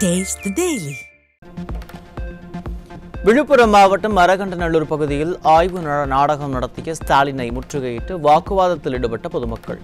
Taste the Daily. Villupuram மாவட்டம் அரகண்டநல்லூர் பகுதியில் ஆய்வு நாடகம் நடத்திய ஸ்டாலினை முற்றுகையிட்டு வாக்குவாதத்தில் ஈடுபட்ட பொதுமக்கள்.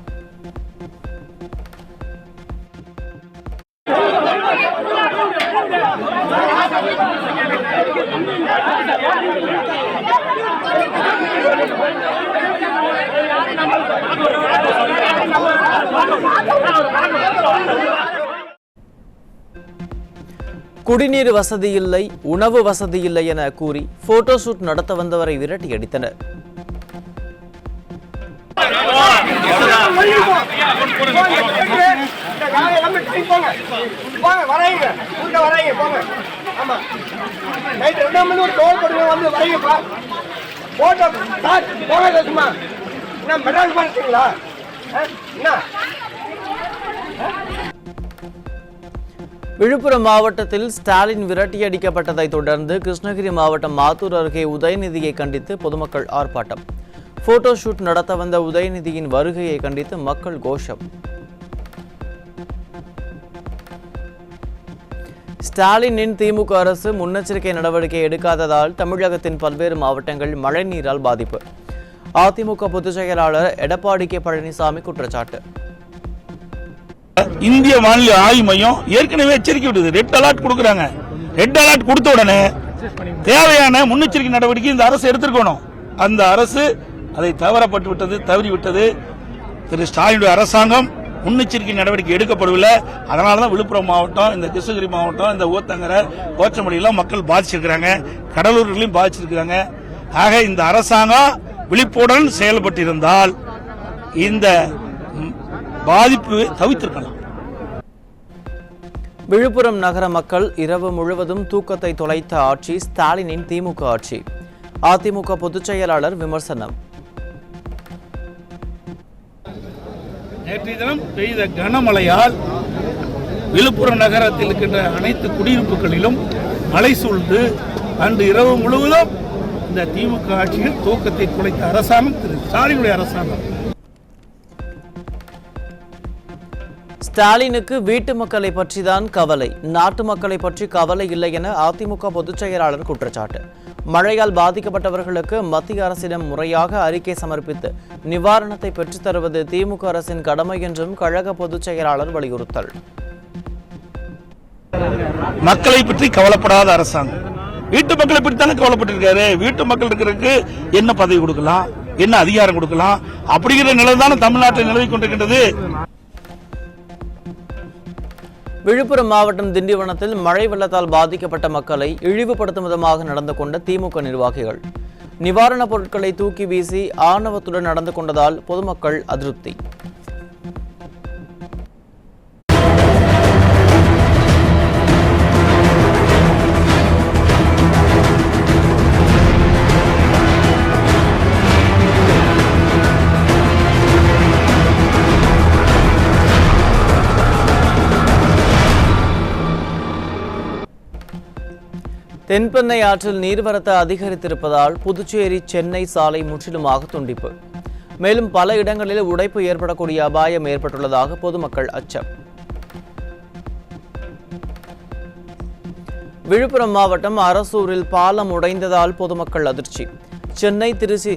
குடிநீர் வசதி இல்லை, உணவு வசதி இல்லை என கூறி போட்டோ ஷூட் நடத்த வந்தவரை விரட்டி அடித்தனர். விழுப்புரம் மாவட்டத்தில் ஸ்டாலின் விரட்டியடிக்கப்பட்டதை தொடர்ந்து கிருஷ்ணகிரி மாவட்டம் மாத்தூர் அருகே உதயநிதியை கண்டித்து பொதுமக்கள் ஆர்ப்பாட்டம். போட்டோ ஷூட் நடத்த வந்த உதயநிதியின் வருகையை கண்டித்து மக்கள் கோஷம். ஸ்டாலினின் திமுக அரசு முன்னெச்சரிக்கை நடவடிக்கை எடுக்காததால் தமிழகத்தின் பல்வேறு மாவட்டங்கள் மழைநீரால் பாதிப்பு. அதிமுக பொதுச் செயலாளர் எடப்பாடி கே பழனிசாமி குற்றச்சாட்டு. இந்திய வானிலை ஆய்வு மையம் ஏற்கனவே எச்சரிக்கை விடுது. ரெட் அலர்ட் கொடுக்கறாங்க. ரெட் அலர்ட் கொடுத்த உடனே தேவையான முன்னெச்சரிக்கை நடவடிக்கை இந்த அரசு எடுத்திருக்கணும். அந்த அரசு அதை தவறிவிட்டது. திரு ஸ்டாலினுடைய அரசாங்கம் முன்னெச்சரிக்கை நடவடிக்கை எடுக்கப்படவில்லை. அதனாலதான் விழுப்புரம் மாவட்டம், இந்த கிருஷ்ணகிரி மாவட்டம், இந்த ஊத்தங்கரை, கோச்சமடியெல்லாம் மக்கள் பாதிச்சிருக்கிறாங்க. கடலூர்லையும் பாதிச்சிருக்கிறாங்க. ஆக இந்த அரசாங்கம் விழிப்புடன் செயல்பட்டிருந்தால் இந்த பாதிப்பு தவிர்த்திருக்கலாம். விழுப்புரம் நகர மக்கள் இரவு முழுவதும் தூக்கத்தை தொலைத்த ஆட்சி ஸ்டாலினின் திமுக ஆட்சி. அதிமுக பொதுச் செயலாளர் விமர்சனம். நேற்றைய தினம் பெய்த கனமழையால் விழுப்புரம் நகரத்தில் இருக்கின்ற அனைத்து குடியிருப்புகளிலும் மழை சூழ்ந்து அன்று இரவு முழுவதும் இந்த திமுக ஆட்சியில் தூக்கத்தை தொலைத்த அரசாங்கம் திரு ஸ்டாலினுடைய அரசாங்கம். ஸ்டாலினுக்கு வீட்டு மக்களை பற்றிதான் கவலை, நாட்டு மக்களை பற்றி கவலை இல்லை என அதிமுக பொதுச் செயலாளர் குற்றச்சாட்டு. மழையால் பாதிக்கப்பட்டவர்களுக்கு மத்திய அரசிடம் முறையாக அறிக்கை சமர்ப்பித்து நிவாரணத்தை பெற்றுத் தருவது திமுக அரசின் கடமை என்றும் கழக பொதுச் செயலாளர் வலியுறுத்தல். மக்களை பற்றி கவலைப்படாத அரசாங்கம் வீட்டு மக்களை பற்றி தானே கவலைப்பட்டிருக்காரு. வீட்டு மக்கள் இருக்கிறதுக்கு என்ன பதவி கொடுக்கலாம், என்ன அதிகாரம் கொடுக்கலாம் அப்படிங்கிற நிலைதான தமிழ்நாட்டில் நிலவி கொண்டிருக்கின்றது. விழுப்புரம் மாவட்டம் திண்டிவனத்தில் மழை வெள்ளத்தால் பாதிக்கப்பட்ட மக்களை இழிவுபடுத்தும் விதமாக நடந்து கொண்ட திமுக நிர்வாகிகள் நிவாரணப் பொருட்களை தூக்கி வீசி ஆணவத்துடன் நடந்து கொண்டதால் பொதுமக்கள் அதிருப்தி. தென்பெண்ணை ஆற்றில் நீர்வரத்து அதிகரித்திருப்பதால் புதுச்சேரி சென்னை சாலை முற்றிலுமாக துண்டிப்பு. மேலும் பல இடங்களில் உடைப்பு ஏற்படக்கூடிய அபாயம் ஏற்பட்டுள்ளதாக பொதுமக்கள் அச்சம். விழுப்புரம் மாவட்டம் அரசூரில் பாலம் உடைந்ததால் பொதுமக்கள் அதிர்ச்சி. சென்னை திருச்சி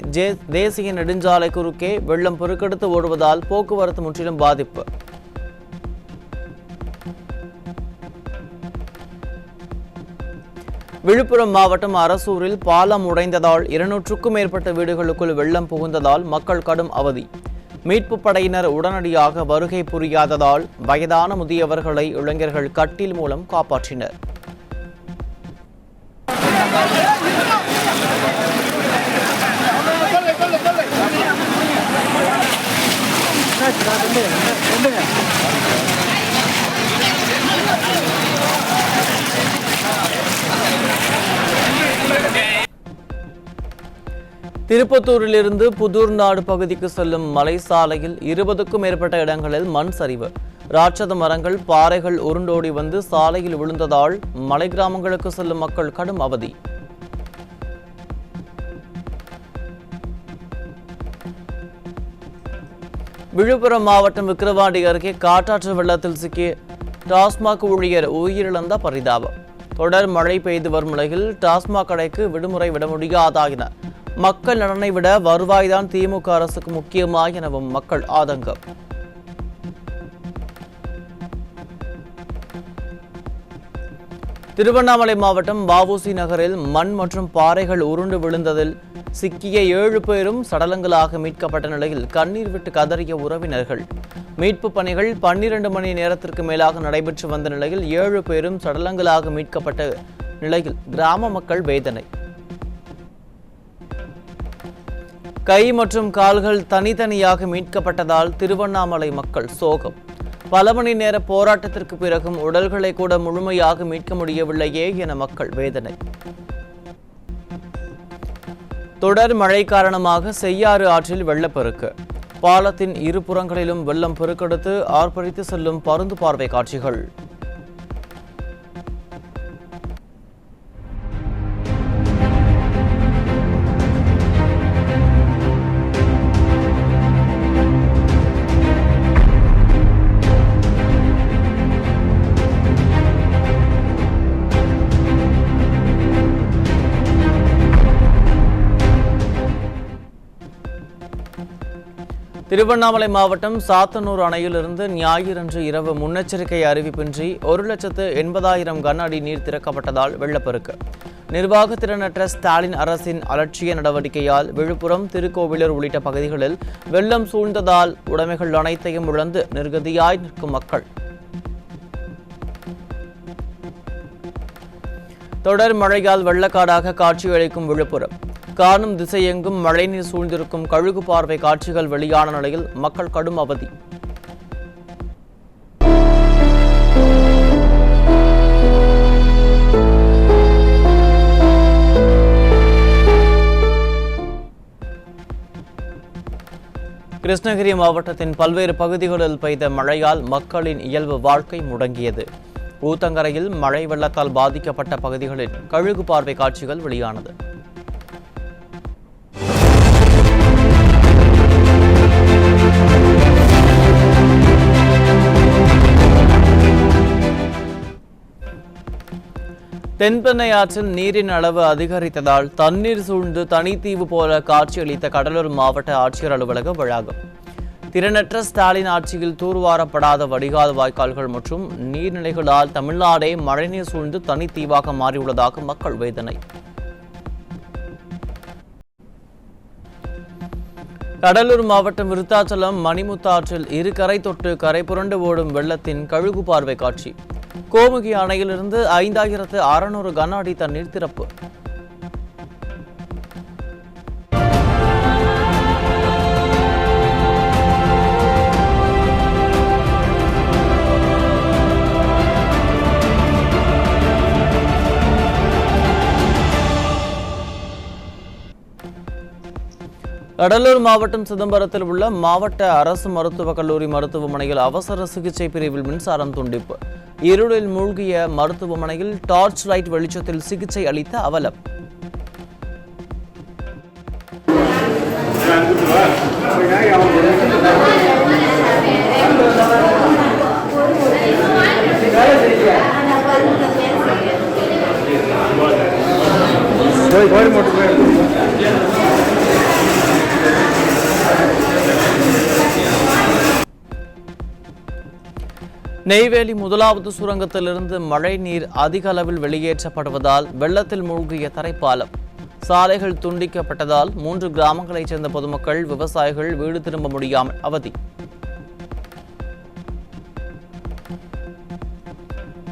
தேசிய நெடுஞ்சாலை குறுக்கே வெள்ளம் பெருக்கெடுத்து ஓடுவதால் போக்குவரத்து முற்றிலும் பாதிப்பு. விழுப்புரம் மாவட்டம் அரசூரில் பாலம் உடைந்ததால் 200க்கும் மேற்பட்ட வீடுகளுக்குள் வெள்ளம் புகுந்ததால் மக்கள் கடும் அவதி. மீட்பு படையினர் உடனடியாக வருகை புரியாததால் வயதான முதியவர்களை இளைஞர்கள் கட்டில் மூலம் காப்பாற்றினர். திருப்பத்தூரிலிருந்து புதூர்நாடு பகுதிக்கு செல்லும் மலை சாலையில் 20க்கும் மேற்பட்ட இடங்களில் மண் சரிவு. ராட்சத மரங்கள், பாறைகள் உருண்டோடி வந்து சாலையில் விழுந்ததால் மலை கிராமங்களுக்கு செல்லும் மக்கள் கடும் அவதி. விழுப்புரம் மாவட்டம் விக்கிரவாண்டி அருகே காட்டாற்று வெள்ளத்தில் சிக்கிய டாஸ்மாக் ஊழியர் உயிரிழந்த பரிதாபம். தொடர் மழை பெய்து வரும் நிலையில் டாஸ்மாக் கடைக்கு விடுமுறை விட முடியாதா என மக்கள் நலனை விட வருவாய்தான் திமுக அரசுக்கு முக்கியமா எனவும் மக்கள் ஆதங்கம். திருவண்ணாமலை மாவட்டம் வ.உ.சி. நகரில் மண் மற்றும் பாறைகள் உருண்டு விழுந்ததில் சிக்கிய 7 பேரும் சடலங்களாக மீட்கப்பட்ட நிலையில் கண்ணீர் விட்டு கதறிய உறவினர்கள். மீட்பு பணிகள் 12 மணி நேரத்திற்கு மேலாக நடைபெற்று வந்த நிலையில் 7 பேரும் சடலங்களாக மீட்கப்பட்ட நிலையில் கிராம மக்கள் வேதனை. கை மற்றும் கால்கள் தனித்தனியாக மீட்கப்பட்டதால் திருவண்ணாமலை மக்கள் சோகம். பல மணி நேர போராட்டத்திற்கு பிறகும் உடல்களை கூட முழுமையாக மீட்க முடியவில்லையே என மக்கள் வேதனை. தொடர் மழை காரணமாக செய்யாறு ஆற்றில் வெள்ளப்பெருக்கு. பாலத்தின் இருபுறங்களிலும் வெள்ளம் பெருக்கெடுத்து ஆர்ப்பரித்து செல்லும் பருந்து பார்வை காட்சிகள். திருவண்ணாமலை மாவட்டம் சாத்தனூர் அணையிலிருந்து ஞாயிறன்று இரவு முன்னெச்சரிக்கை அறிவிப்பின்றி 1,80,000 கன அடி நீர் திறக்கப்பட்டதால் வெள்ளப்பெருக்கு. நிர்வாக திறனற்ற ஸ்டாலின் அரசின் அலட்சிய நடவடிக்கையால் விழுப்புரம், திருக்கோவிலூர் உள்ளிட்ட பகுதிகளில் வெள்ளம் சூழ்ந்ததால் உடைமைகள் அனைத்தையும் இழந்து நிர்கதியாய் நிற்கும் மக்கள். தொடர் மழையால் வெள்ளக்காடாக காட்சியளிக்கும் விழுப்புரம். காணும் திசையெங்கும் மழைநீர் சூழ்ந்திருக்கும் கழுகு பார்வை காட்சிகள் வெளியான நிலையில் மக்கள் கடும் அவதி. கிருஷ்ணகிரி மாவட்டத்தின் பல்வேறு பகுதிகளில் பெய்த மழையால் மக்களின் இயல்பு வாழ்க்கை முடங்கியது. ஊத்தங்கரையில் மழை வெள்ளத்தால் பாதிக்கப்பட்ட பகுதிகளில் கழுகு பார்வை காட்சிகள் வெளியானது. தென்பெண்ணை ஆற்றில் நீரின் அளவு அதிகரித்ததால் தண்ணீர் சூழ்ந்து தனித்தீவு போல காட்சியளித்த கடலூர் மாவட்ட ஆட்சியர் அலுவலக வளாகம். திறனற்ற ஸ்டாலின் ஆட்சியில் தூர்வாரப்படாத வடிகால் வாய்க்கால்கள் மற்றும் நீர்நிலைகளால் தமிழ்நாடே மழைநீர் சூழ்ந்து தனித்தீவாக மாறியுள்ளதாக மக்கள் வேதனை. கடலூர் மாவட்டம் விருத்தாச்சலம் மணிமுத்தாற்றில் இரு கரை தொட்டு கரை புரண்டு ஓடும் வெள்ளத்தின் கழுகு பார்வை காட்சி. கோமுகி அணையிலிருந்து 5,600 கன அடி தண்ணீர் திறப்பு. கடலூர் மாவட்டம் சிதம்பரத்தில் உள்ள மாவட்ட அரசு மருத்துவக் கல்லூரி மருத்துவமனையில் அவசர சிகிச்சை பிரிவில் மின்சாரம் துண்டிப்பு. இருளில் மூழ்கிய மருத்துவமனையில் டார்ச் லைட் வெளிச்சத்தில் சிகிச்சை அளித்த அவலம். நெய்வேலி முதலாவது சுரங்கத்திலிருந்து மழை நீர் அதிக அளவில் வெளியேற்றப்படுவதால் வெள்ளத்தில் மூழ்கிய தரைப்பாலம். சாலைகள் துண்டிக்கப்பட்டதால் 3 கிராமங்களைச் சேர்ந்த பொதுமக்கள், விவசாயிகள் வீடு திரும்ப முடியாமல் அவதி.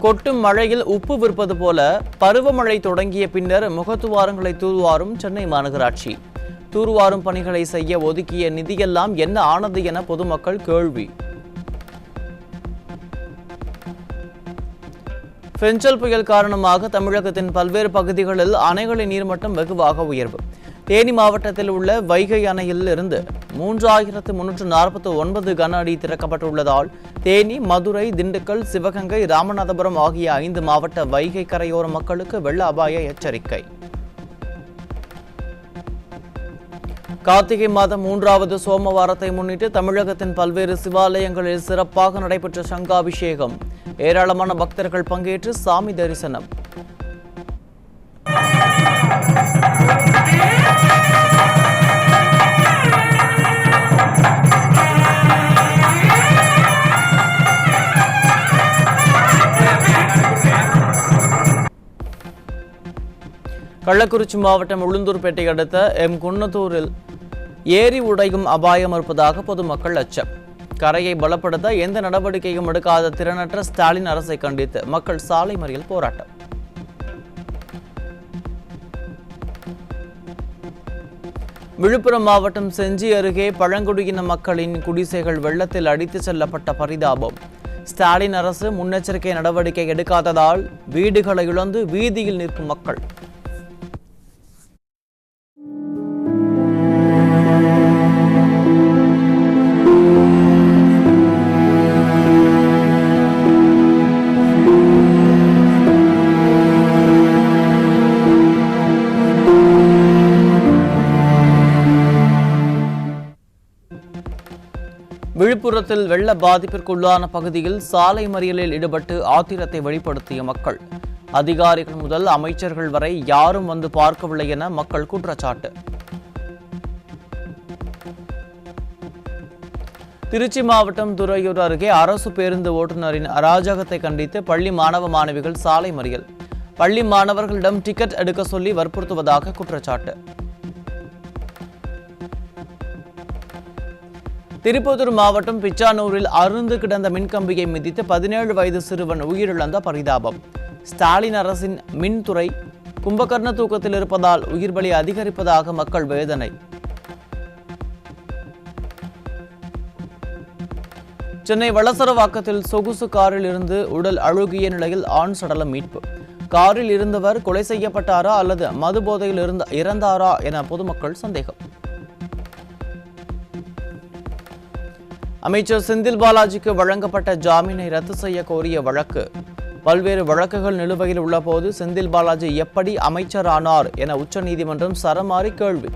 கொட்டும் மழையில் உப்பு விற்பது போல பருவமழை தொடங்கிய பின்னர் முகத்துவாரங்களை தூர்வாரும் சென்னை மாநகராட்சி. தூர்வாரும் பணிகளை செய்ய ஒதுக்கிய நிதியெல்லாம் என்ன ஆனது என பொதுமக்கள் கேள்வி. பெஞ்சல் புயல் காரணமாக தமிழகத்தின் பல்வேறு பகுதிகளில் அணைகளின் நீர்மட்டம் வெகுவாக உயர்வு. தேனி மாவட்டத்தில் உள்ள வைகை அணையில் இருந்து 3,349 கன அடி திறக்கப்பட்டுள்ளதால் தேனி, மதுரை, திண்டுக்கல், சிவகங்கை, ராமநாதபுரம் ஆகிய 5 மாவட்ட வைகை கரையோர மக்களுக்கு வெள்ள அபாய எச்சரிக்கை. கார்த்திகை மாதம் 3வது சோமவாரத்தை முன்னிட்டு தமிழகத்தின் பல்வேறு சிவாலயங்களில் சிறப்பாக நடைபெற்ற சங்காபிஷேகம். ஏராளமான பக்தர்கள் பங்கேற்று சாமி தரிசனம். கள்ளக்குறிச்சி மாவட்டம் உளுந்தூர்பேட்டை அடுத்த குன்னத்தூரில் ஏரி உடையும் அபாயம் இருப்பதாக பொதுமக்கள் அச்சம். கரையை பலப்படுத்த எந்த நடவடிக்கையும் எடுக்காத திறனற்ற ஸ்டாலின் அரசை கண்டித்து மக்கள் சாலை மறியல் போராட்டம். விழுப்புரம் மாவட்டம் செஞ்சி அருகே பழங்குடியின மக்களின் குடிசைகள் வெள்ளத்தில் அடித்து செல்லப்பட்ட பரிதாபம். ஸ்டாலின் அரசு முன்னெச்சரிக்கை நடவடிக்கை எடுக்காததால் வீடுகளை இழந்து வீதியில் நிற்கும் மக்கள். விழுப்புரத்தில் வெள்ள பாதிப்பிற்குள்ளான பகுதியில் சாலை மறியலில் ஈடுபட்டு ஆத்திரத்தை வெளிப்படுத்திய மக்கள். அதிகாரிகள் முதல் அமைச்சர்கள் வரை யாரும் வந்து பார்க்கவில்லை என மக்கள் குற்றச்சாட்டு. திருச்சி மாவட்டம் துறையூர் அருகே அரசு பேருந்து ஓட்டுநரின் அராஜகத்தை கண்டித்து பள்ளி மாணவ மாணவிகள் சாலை மறியல். பள்ளி மாணவர்களிடம் டிக்கெட் எடுக்க சொல்லி வற்புறுத்துவதாக குற்றச்சாட்டு. திருப்பத்தூர் மாவட்டம் பிச்சானூரில் அருந்து கிடந்த மின்கம்பியை மிதித்து 17 வயது சிறுவன் உயிரிழந்த பரிதாபம். ஸ்டாலின் அரசின் மின்துறை கும்பகர்ண தூக்கத்தில் இருப்பதால் உயிர் பலி அதிகரிப்பதாக மக்கள் வேதனை. சென்னை வளசரவாக்கத்தில் சொகுசு காரில் இருந்து உடல் அழுகிய நிலையில் ஆண் சடலம் மீட்பு. காரில் இருந்தவர் கொலை செய்யப்பட்டாரா அல்லது மது போதையில் இறந்தாரா என பொதுமக்கள் சந்தேகம். அமைச்சர் செந்தில் பாலாஜிக்கு வழங்கப்பட்ட ஜாமீனை ரத்து செய்ய கோரிய வழக்கு. பல்வேறு வழக்குகள் நிலுவையில் உள்ள போது செந்தில் பாலாஜி எப்படி அமைச்சரானார் என உச்சநீதிமன்றம் சரமாரி கேள்வி.